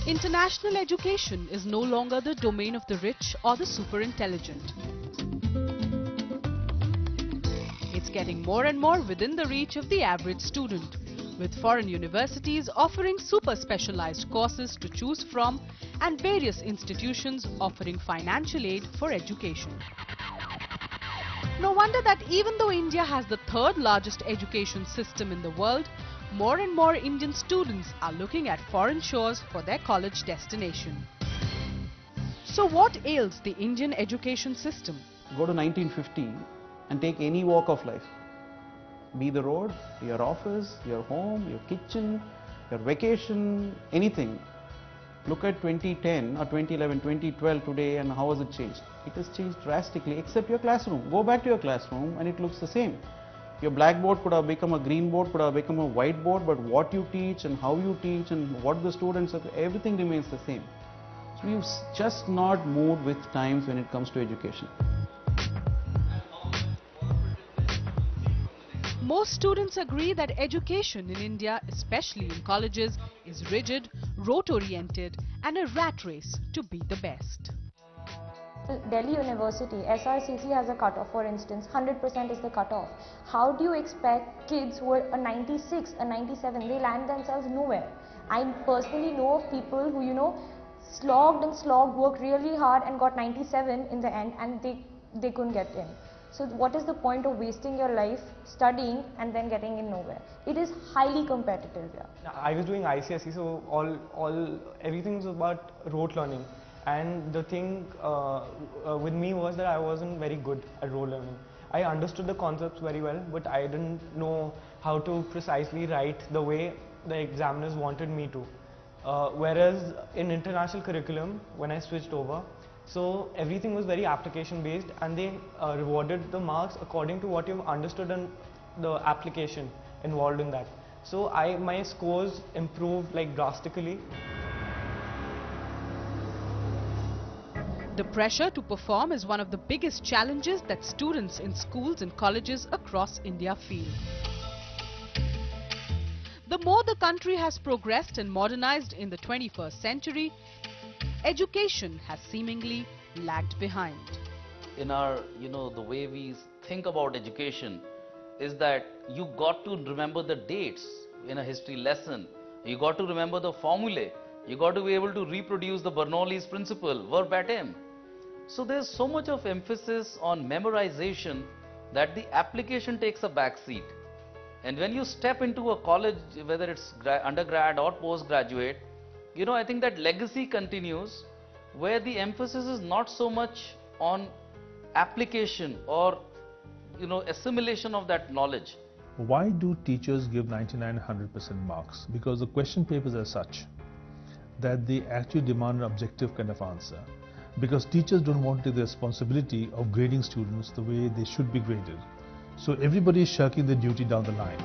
International education is no longer the domain of the rich or the super intelligent. It's getting more and more within the reach of the average student, with foreign universities offering super specialized courses to choose from and various institutions offering financial aid for education. No wonder that even though India has the third largest education system in the world, more and more Indian students are looking at foreign shores for their college destination. So what ails the Indian education system? Go to 1950 and take any walk of life. Be the road, your office, your home, your kitchen, your vacation, anything. Look at 2010 or 2011, 2012 today and how has it changed? It has changed drastically except your classroom. Go back to your classroom and it looks the same. Your blackboard could have become a green board, could have become a white board, but what you teach and how you teach and what the students are, everything remains the same. So we've just not moved with times when it comes to education. Most students agree that education in India, especially in colleges, is rigid, rote-oriented and a rat race to be the best. Delhi University, SRCC has a cutoff, for instance, 100% is the cutoff. How do you expect kids who are a 96, a 97, they land themselves nowhere? I personally know of people who, slogged and slogged, worked really hard and got 97 in the end and they couldn't get in. So what is the point of wasting your life studying and then getting in nowhere? It is highly competitive. Yeah. I was doing ICSE, so everything was about rote learning. And the thing with me was that I wasn't very good at rote learning. I understood the concepts very well, but I didn't know how to precisely write the way the examiners wanted me to. Whereas in international curriculum, when I switched over, so everything was very application based and they rewarded the marks according to what you've understood and the application involved in that. So my scores improved like drastically. The pressure to perform is one of the biggest challenges that students in schools and colleges across India feel. The more the country has progressed and modernized in the 21st century, education has seemingly lagged behind. In our, the way we think about education is that you got to remember the dates in a history lesson. You got to remember the formulae. You got to be able to reproduce the Bernoulli's principle verbatim. So there's so much of emphasis on memorization that the application takes a back seat. And when you step into a college, whether it's undergrad or postgraduate, I think that legacy continues where the emphasis is not so much on application or, assimilation of that knowledge. Why do teachers give 99-100% marks? Because the question papers are such that they actually demand an objective kind of answer. Because teachers don't want to take the responsibility of grading students the way they should be graded. So everybody is shirking their duty down the line.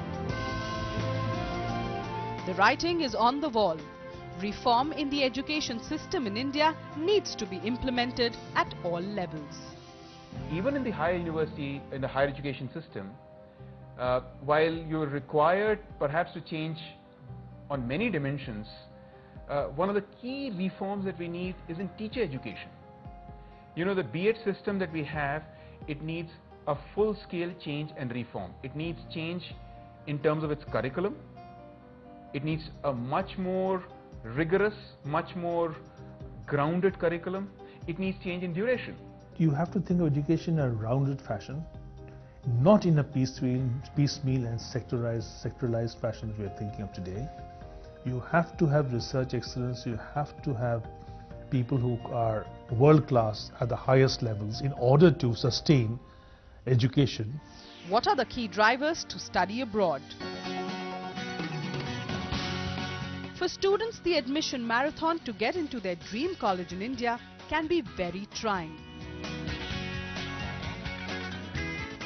The writing is on the wall. Reform in the education system in India needs to be implemented at all levels. Even in the higher university, in the higher education system, while you're required perhaps to change on many dimensions, one of the key reforms that we need is in teacher education. The B.Ed system that we have, it needs a full-scale change and reform. It needs change in terms of its curriculum. It needs a much more rigorous, much more grounded curriculum. It needs change in duration. You have to think of education in a rounded fashion, not in a piecemeal and sectoralized fashion that we are thinking of today. You have to have research excellence, you have to have people who are world class at the highest levels in order to sustain education. What are the key drivers to study abroad? For students, the admission marathon to get into their dream college in India can be very trying.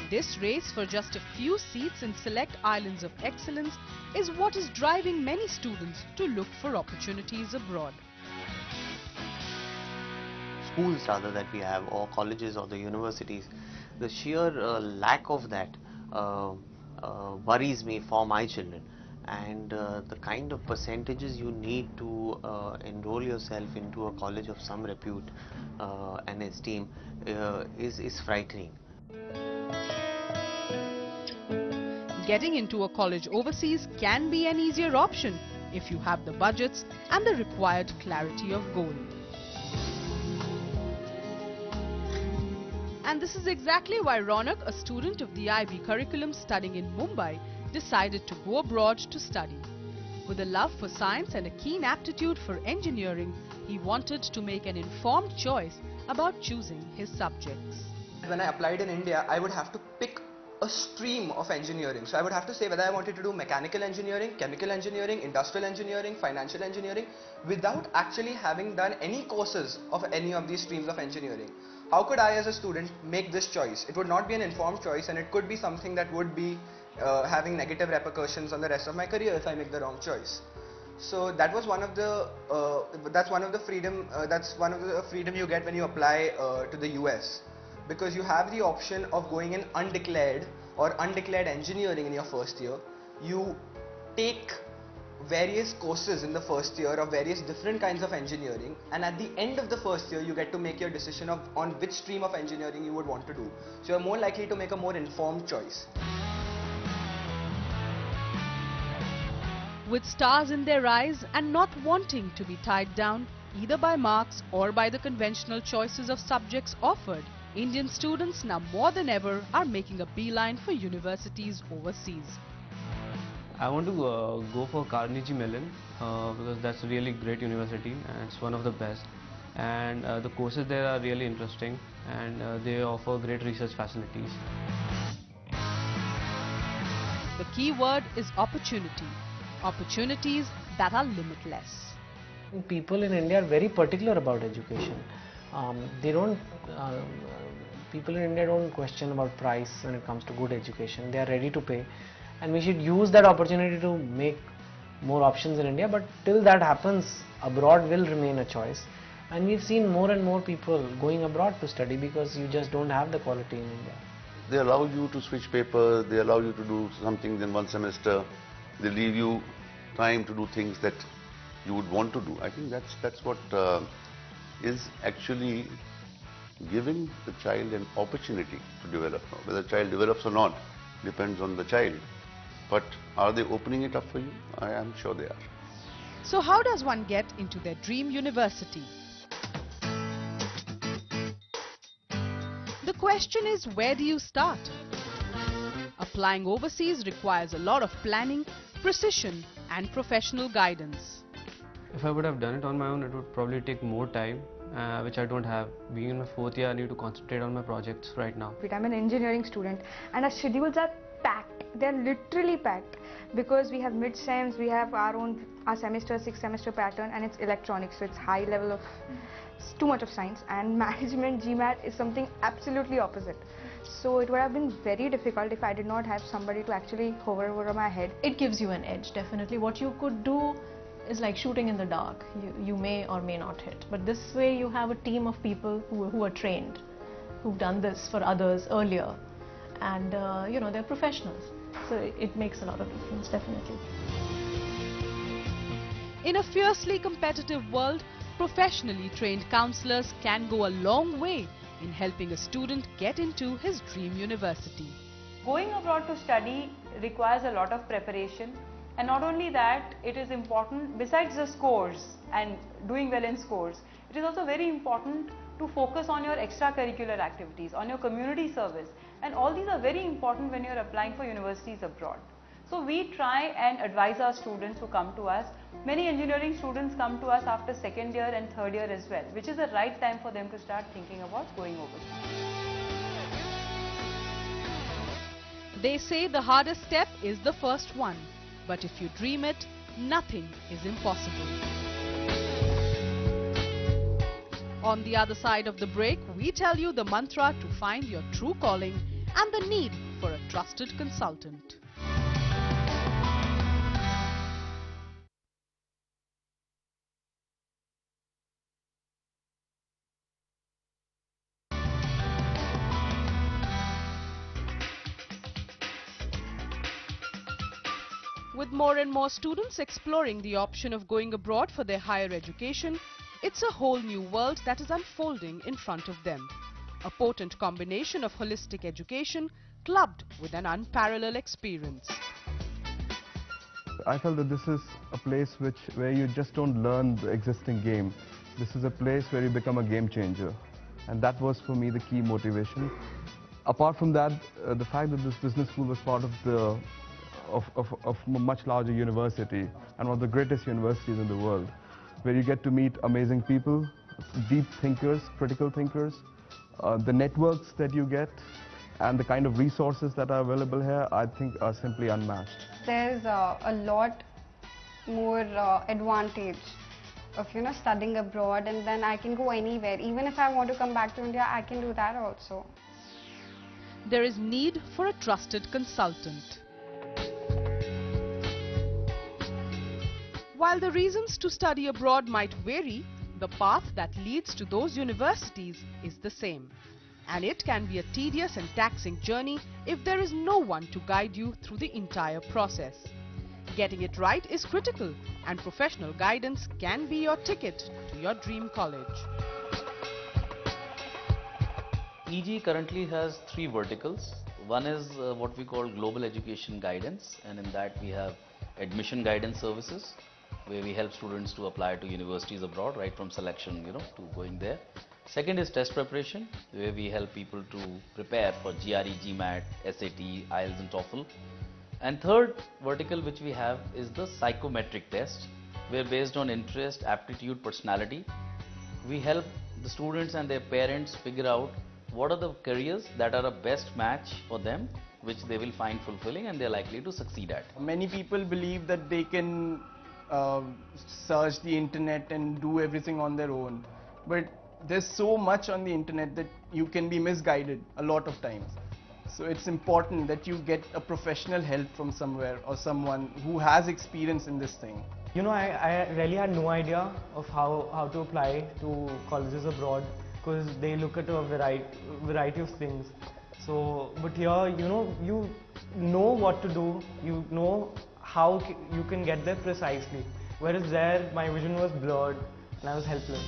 This race for just a few seats in select islands of excellence is what is driving many students to look for opportunities abroad. Schools rather that we have, or colleges or the universities, the sheer lack of that worries me for my children. And the kind of percentages you need to enroll yourself into a college of some repute and esteem is frightening. Getting into a college overseas can be an easier option if you have the budgets and the required clarity of goal. And this is exactly why Ronak, a student of the IB curriculum studying in Mumbai, decided to go abroad to study. With a love for science and a keen aptitude for engineering, he wanted to make an informed choice about choosing his subjects. When I applied in India, I would have to pick a stream of engineering. So I would have to say whether I wanted to do mechanical engineering, chemical engineering, industrial engineering, financial engineering, without actually having done any courses of any of these streams of engineering. How could I as a student make this choice? It would not be an informed choice, and it could be something that would be having negative repercussions on the rest of my career if I make the wrong choice. So that was one of the that's one of the freedom you get when you apply to the US, because you have the option of going in undeclared or undeclared engineering in your first year. You take various courses in the first year of various different kinds of engineering, and at the end of the first year you get to make your decision on which stream of engineering you would want to do. So you're more likely to make a more informed choice. With stars in their eyes and not wanting to be tied down either by marks or by the conventional choices of subjects offered, Indian students now more than ever are making a beeline for universities overseas. I want to go for Carnegie Mellon because that's a really great university and it's one of the best, and the courses there are really interesting, and they offer great research facilities. The key word is opportunity. Opportunities that are limitless. People in India are very particular about education. People in India don't question about price when it comes to good education. They are ready to pay, and we should use that opportunity to make more options in India. But till that happens, abroad will remain a choice, and we've seen more and more people going abroad to study because you just don't have the quality in India. They allow you to switch papers, they allow you to do something in one semester, they leave you time to do things that you would want to do. I think that's what is actually giving the child an opportunity to develop. Whether the child develops or not depends on the child. But are they opening it up for you? I am sure they are. So how does one get into their dream university? The question is, where do you start? Applying overseas requires a lot of planning, precision and professional guidance. If I would have done it on my own, it would probably take more time, which I don't have. Being in my 4th year, I need to concentrate on my projects right now. I'm an engineering student and our schedules are packed. They're literally packed because we have mid-sems, we have our semester, 6-semester pattern, and it's electronics, so it's high level of, it's too much of science, and management GMAT is something absolutely opposite. So it would have been very difficult if I did not have somebody to actually hover over my head. It gives you an edge, definitely. What you could do is like shooting in the dark. You may or may not hit. But this way you have a team of people who are trained, who've done this for others earlier. And you know, they're professionals. So it makes a lot of difference, definitely. In a fiercely competitive world, professionally trained counselors can go a long way in helping a student get into his dream university. Going abroad to study requires a lot of preparation, and not only that, it is important, besides the scores and doing well in scores, it is also very important to focus on your extracurricular activities, on your community service, and all these are very important when you are applying for universities abroad. So we try and advise our students who come to us. Many engineering students come to us after 2nd year and 3rd year as well, which is the right time for them to start thinking about going overseas. They say the hardest step is the first one, but if you dream it, nothing is impossible. On the other side of the break, we tell you the mantra to find your true calling and the need for a trusted consultant. With more and more students exploring the option of going abroad for their higher education, it's a whole new world that is unfolding in front of them. A potent combination of holistic education clubbed with an unparalleled experience. I felt that this is a place where you just don't learn the existing game. This is a place where you become a game changer. And that was for me the key motivation. Apart from that, the fact that this business school was part of a much larger university and one of the greatest universities in the world, where you get to meet amazing people, deep thinkers, critical thinkers, the networks that you get and the kind of resources that are available here, I think are simply unmatched. There's a lot more advantage of studying abroad, and then I can go anywhere. Even if I want to come back to India, I can do that also. There is need for a trusted consultant. While the reasons to study abroad might vary, the path that leads to those universities is the same. And it can be a tedious and taxing journey if there is no one to guide you through the entire process. Getting it right is critical, and professional guidance can be your ticket to your dream college. EG currently has 3 verticals. One is what we call global education guidance, and in that we have admission guidance services, where we help students to apply to universities abroad, right from selection, to going there. Second is test preparation, where we help people to prepare for GRE, GMAT, SAT, IELTS and TOEFL. And third vertical which we have is the psychometric test, where based on interest, aptitude, personality, we help the students and their parents figure out what are the careers that are a best match for them, which they will find fulfilling and they are likely to succeed at. Many people believe that they can search the internet and do everything on their own, but there's so much on the internet that you can be misguided a lot of times. So it's important that you get a professional help from somewhere or someone who has experience in this thing. I really had no idea of how to apply to colleges abroad, because they look at a variety of things. So, but here, you know what to do, you know how you can get there precisely. Whereas there, my vision was blurred and I was helpless.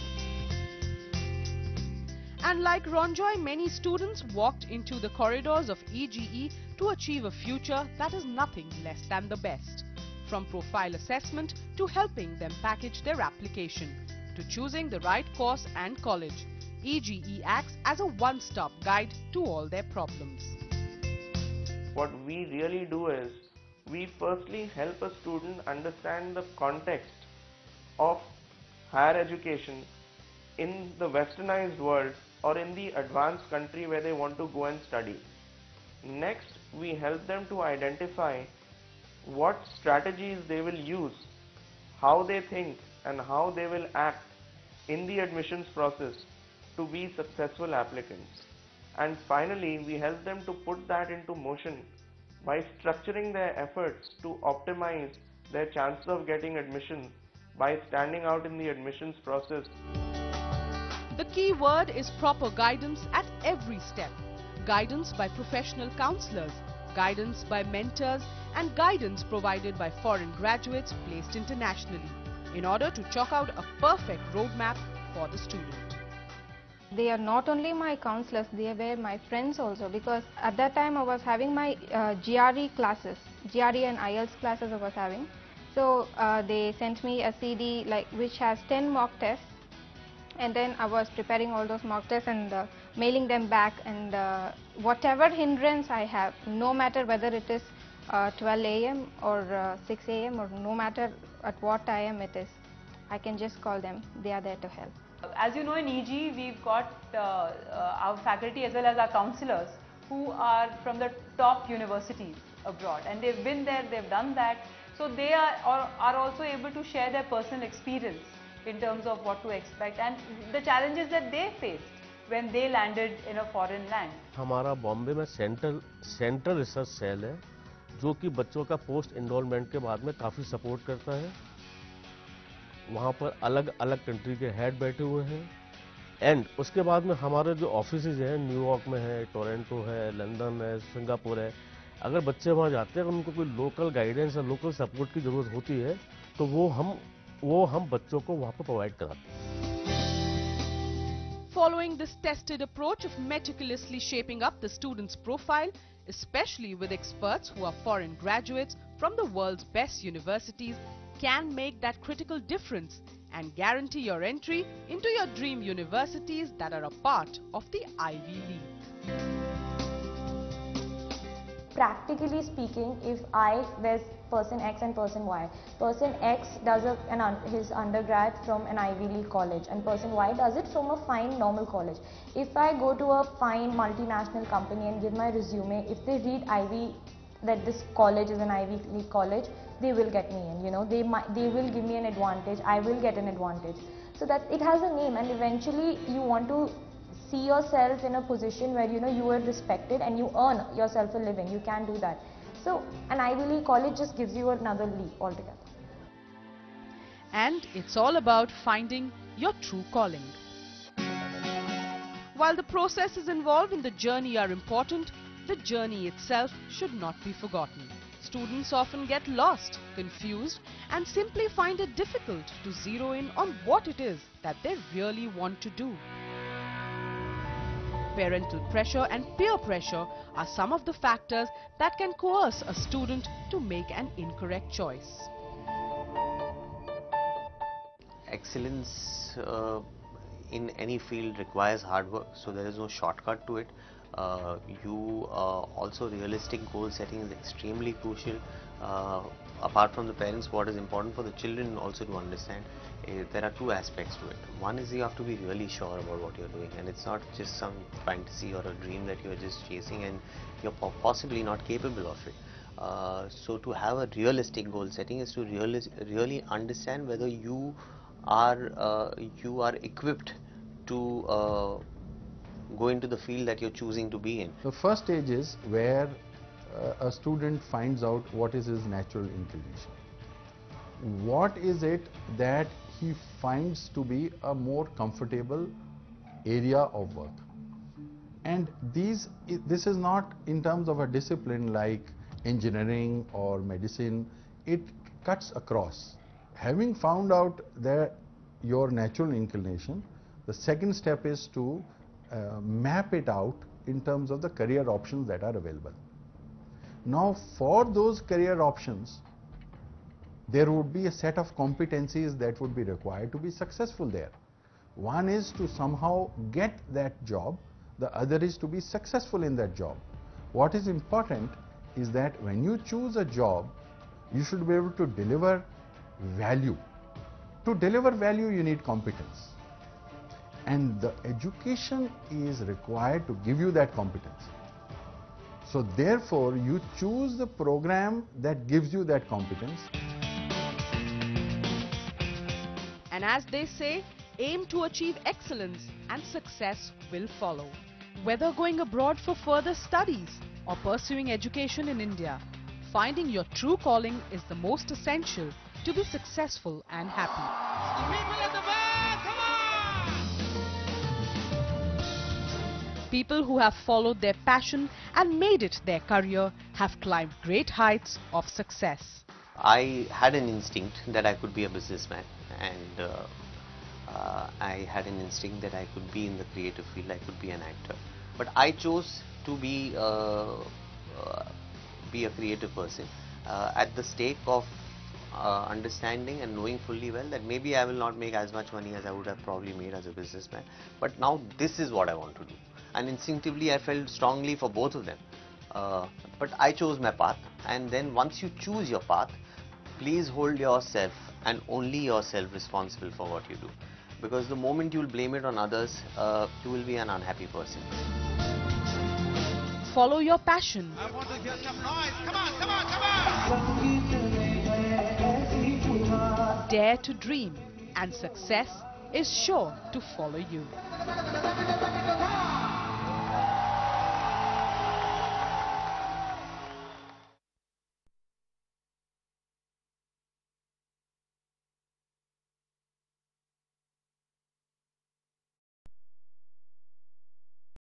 And like Ronjoy, many students walked into the corridors of EGE to achieve a future that is nothing less than the best. From profile assessment to helping them package their application, to choosing the right course and college, EGE acts as a one-stop guide to all their problems. What we really do is, we firstly help a student understand the context of higher education in the westernized world or in the advanced country where they want to go and study. Next, we help them to identify what strategies they will use, how they think and how they will act in the admissions process to be successful applicants. And finally, we help them to put that into motion by structuring their efforts to optimize their chances of getting admission by standing out in the admissions process. The key word is proper guidance at every step. Guidance by professional counselors, guidance by mentors, and guidance provided by foreign graduates placed internationally in order to chalk out a perfect roadmap for the student. They are not only my counselors, they were my friends also, because at that time I was having my GRE classes, GRE and IELTS classes I was having. So they sent me a CD which has 10 mock tests, and then I was preparing all those mock tests and mailing them back, and whatever hindrance I have, no matter whether it is 12 AM or 6 AM or no matter at what time it is, I can just call them, they are there to help. As you know, in EG, we've got our faculty as well as our counselors who are from the top universities abroad, and they've been there, they've done that, so they are also able to share their personal experience in terms of what to expect and the challenges that they faced when they landed in a foreign land. हमारा बॉम्बे में central research cell है जो कि बच्चों का post enrolment के बाद में काफ़ी सपोर्ट करता है। वहाँ पर अलग अलग कंट्री के हेड बैठे हुए हैं एंड उसके बाद में हमारे जो ऑफिसेज हैं न्यूयॉर्क में है, टोरंटो है, लंदन है, सिंगापुर है। अगर बच्चे वहाँ जाते हैं उनको कोई लोकल गाइडेंस या लोकल सपोर्ट की ज़रूरत होती है तो वो हम बच्चों को वहाँ पर प्रोवाइड कराते हैं। Following this tested approach of meticulously shaping up the student's profile, especially with experts who are foreign graduates from the world's best universities, can make that critical difference and guarantee your entry into your dream universities that are a part of the Ivy League. Practically speaking, if there's person X and person Y. Person X does his undergrad from an Ivy League college and person Y does it from a fine normal college. If I go to a fine multinational company and give my resume, if they read that this college is an Ivy League college, they will get me in, you know, they will give me an advantage, I will get an advantage. So that it has a name, and eventually you want to see yourself in a position where you know you are respected and you earn yourself a living. You can do that. So an Ivy League college just gives you another leap altogether. And it's all about finding your true calling. While the processes involved in the journey are important, the journey itself should not be forgotten. Students often get lost, confused, and simply find it difficult to zero in on what it is that they really want to do. Parental pressure and peer pressure are some of the factors that can coerce a student to make an incorrect choice. Excellence in any field requires hard work, so there is no shortcut to it. Also realistic goal setting is extremely crucial. Apart from the parents, what is important for the children also to understand, there are two aspects to it. One is you have to be really sure about what you're doing, and it's not just some fantasy or a dream that you're just chasing and you're possibly not capable of it. So to have a realistic goal setting is to really understand whether you are equipped to go into the field that you're choosing to be in. The first stage is where a student finds out what is his natural inclination. What is it that he finds to be a more comfortable area of work? And this is not in terms of a discipline like engineering or medicine. It cuts across. Having found out your natural inclination, the second step is to map it out in terms of the career options that are available. Now, for those career options, there would be a set of competencies that would be required to be successful there. One is to somehow get that job, the other is to be successful in that job. What is important is that when you choose a job, you should be able to deliver value. To deliver value, you need competence. And the education is required to give you that competence. So therefore, you choose the program that gives you that competence. And as they say, aim to achieve excellence and success will follow. Whether going abroad for further studies or pursuing education in India, finding your true calling is the most essential to be successful and happy. People who have followed their passion and made it their career have climbed great heights of success. I had an instinct that I could be a businessman, and I had an instinct that I could be in the creative field, I could be an actor. But I chose to be a creative person at the stake of understanding and knowing fully well that maybe I will not make as much money as I would have probably made as a businessman. But now this is what I want to do. And instinctively I felt strongly for both of them. But I chose my path, and then once you choose your path, please hold yourself and only yourself responsible for what you do. Because the moment you will blame it on others, you will be an unhappy person. follow your passion. Dare to dream, and success is sure to follow you.